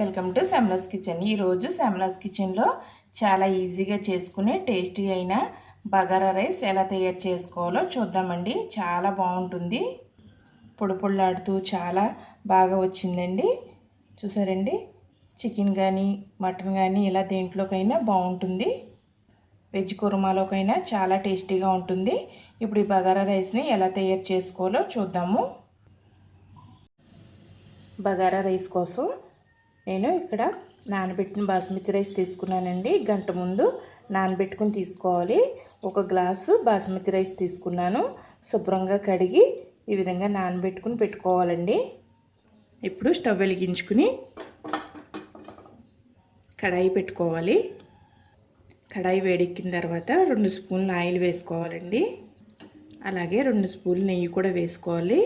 Welcome to శ్యామలాస్ kitchen. ఈరోజు శ్యామలాస్ కిచెన్లో చాలా ఈజీగా చేసుకునే టేస్టీ అయిన బగారా రైస్ ఎలా తయారు చేసుకోవాలో చూద్దామండి. చాలా బాగుంటుంది, పొడి పొడిలాడుతూ చాలా బాగా వచ్చిందండి. చూసారండి, చికెన్ కానీ మటన్ కానీ ఇలా దేంట్లోకైనా బాగుంటుంది. వెజ్ కుర్మాలోకైనా చాలా టేస్టీగా ఉంటుంది. ఇప్పుడు ఈ బగారా రైస్ని ఎలా తయారు చేసుకోవాలో చూద్దాము. బగారా రైస్ కోసం నేను ఇక్కడ నానబెట్టిన బాస్మతి రైస్ తీసుకున్నానండి. గంట ముందు నానబెట్టుకుని తీసుకోవాలి. ఒక గ్లాసు బాస్మతి రైస్ తీసుకున్నాను. శుభ్రంగా కడిగి ఈ విధంగా నానబెట్టుకుని పెట్టుకోవాలండి. ఇప్పుడు స్టవ్ వెలిగించుకుని కడాయి పెట్టుకోవాలి. కడాయి వేడెక్కిన తర్వాత 2 స్పూన్ల ఆయిల్ వేసుకోవాలండి. అలాగే 2 స్పూన్లు నెయ్యి కూడా వేసుకోవాలి.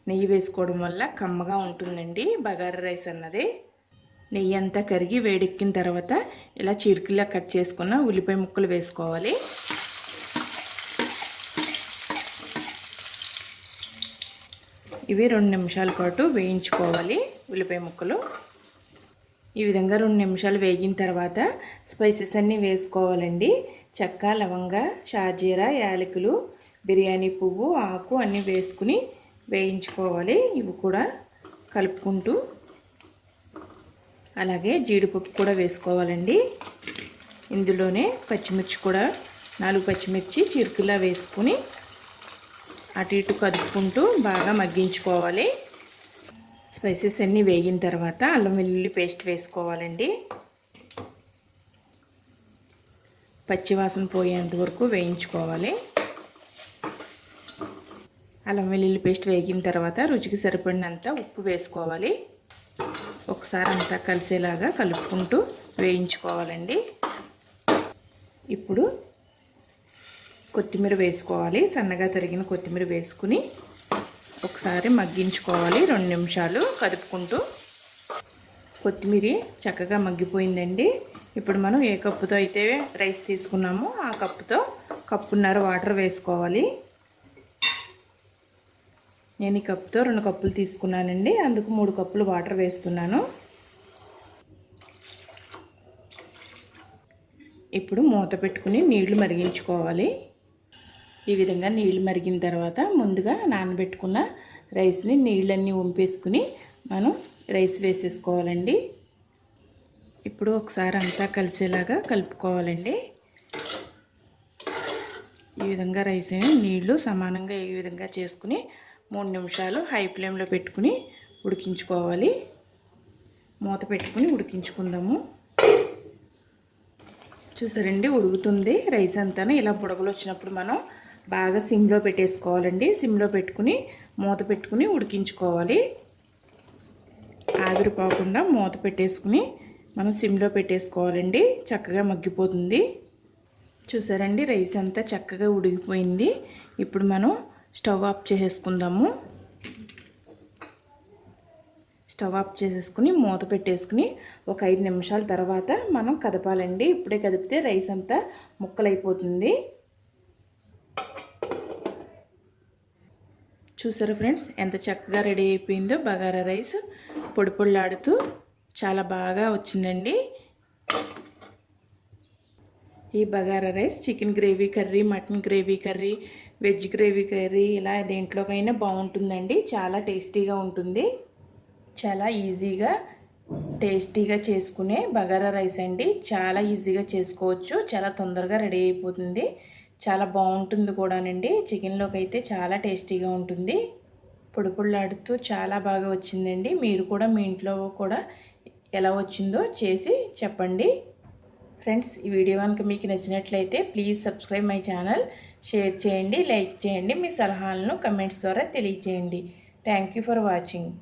నెయ్యి వేసుకోవడం వల్ల కమ్మగా ఉంటుందండి బగారా రైస్ అన్నది. నెయ్యి అంతా కరిగి వేడెక్కిన తర్వాత ఇలా చీరికల్లా కట్ చేసుకున్న ఉల్లిపాయ ముక్కలు వేసుకోవాలి. ఇవి 2 నిమిషాల పాటు వేయించుకోవాలి. ఉల్లిపాయ ముక్కలు ఈ విధంగా 2 నిమిషాలు వేగిన తర్వాత స్పైసెస్ అన్నీ వేసుకోవాలండి. చెక్క, లవంగ, షాజీరా, యాలకులు, బిర్యానీ పువ్వు, ఆకు అన్నీ వేసుకుని వేయించుకోవాలి. ఇవి కూడా కలుపుకుంటూ అలాగే జీడిపప్పు కూడా వేసుకోవాలండి. ఇందులోనే పచ్చిమిర్చి కూడా 4 పచ్చిమిర్చి చిరుకులా వేసుకుని అటు ఇటు కదుపుకుంటూ బాగా మగ్గించుకోవాలి. స్పైసెస్ అన్నీ వేగిన తర్వాత అల్లం వెల్లుల్లి పేస్ట్ వేసుకోవాలండి. పచ్చివాసన పోయేంత వరకు వేయించుకోవాలి. అల్లం వెల్లుల్లి పేస్ట్ వేగిన తర్వాత రుచికి సరిపడినంత ఉప్పు వేసుకోవాలి. ఒకసారి అంతా కలిసేలాగా కలుపుకుంటూ వేయించుకోవాలండి. ఇప్పుడు కొత్తిమీర వేసుకోవాలి. సన్నగా తరిగిన కొత్తిమీర వేసుకుని ఒకసారి మగ్గించుకోవాలి. 2 నిమిషాలు కలుపుకుంటూ. కొత్తిమీర చక్కగా మగ్గిపోయిందండి. ఇప్పుడు మనం ఏ కప్పుతో అయితే రైస్ తీసుకున్నామో ఆ కప్పుతో కప్పున్నర వాటర్ వేసుకోవాలి. నేను ఈ కప్పుతో 2 కప్పులు తీసుకున్నానండి. అందుకు 3 కప్పులు వాటర్ వేస్తున్నాను. ఇప్పుడు మూత పెట్టుకుని నీళ్లు మరిగించుకోవాలి. ఈ విధంగా నీళ్లు మరిగిన తర్వాత ముందుగా నానబెట్టుకున్న రైస్ని నీళ్ళన్నీ వంపేసుకుని మనం రైస్ వేసేసుకోవాలండి. ఇప్పుడు ఒకసారి అంతా కలిసేలాగా కలుపుకోవాలండి. ఈ విధంగా రైస్ని నీళ్లు సమానంగా ఈ విధంగా చేసుకుని 3 నిమిషాలు హై ఫ్లేమ్లో పెట్టుకుని ఉడికించుకోవాలి. మూత పెట్టుకుని ఉడికించుకుందాము. చూసారండి, ఉడుకుతుంది రైస్ అంతా. ఇలా బుడగలు వచ్చినప్పుడు మనం బాగా సిమ్లో పెట్టేసుకోవాలండి. సిమ్లో పెట్టుకుని మూత పెట్టుకుని ఉడికించుకోవాలి. ఆవిరి పోకుండా మూత పెట్టేసుకుని మనం సిమ్లో పెట్టేసుకోవాలండి. చక్కగా మగ్గిపోతుంది. చూసారండి, రైస్ అంతా చక్కగా ఉడికిపోయింది. ఇప్పుడు మనం స్టవ్ ఆఫ్ చేసేసుకుందాము. స్టవ్ ఆఫ్ చేసేసుకుని మూత పెట్టేసుకుని ఒక 5 నిమిషాల తర్వాత మనం కదపాలండి. ఇప్పుడే కదిపితే రైస్ అంతా ముక్కలైపోతుంది. చూసారా ఫ్రెండ్స్, ఎంత చక్కగా రెడీ అయిపోయిందో బగారా రైస్. పొడి పొడిలాడుతూ చాలా బాగా వచ్చిందండి. ఈ bagara rice chicken gravy curry, mutton gravy curry, veg gravy curry ఇలా దేంట్లోకైనా బాగుంటుందండి. చాలా టేస్టీగా ఉంటుంది. చాలా ఈజీగా టేస్టీగా చేసుకునే బగారా రైస్ అండి. చాలా ఈజీగా చేసుకోవచ్చు. చాలా తొందరగా రెడీ అయిపోతుంది. చాలా బాగుంటుంది కూడానండి. చికెన్లోకి అయితే చాలా టేస్టీగా ఉంటుంది. పొడి పొడిలాడుతూ చాలా బాగా వచ్చిందండి. మీరు కూడా మీ ఇంట్లో కూడా ఎలా వచ్చిందో చేసి చెప్పండి. ఫ్రెండ్స్, ఈ వీడియో కనుక మీకు నచ్చినట్లయితే please subscribe my channel. Share చేయండి, లైక్ చేయండి. మీ సలహాలను కమెంట్స్ ద్వారా తెలియచేయండి. Thank you for watching.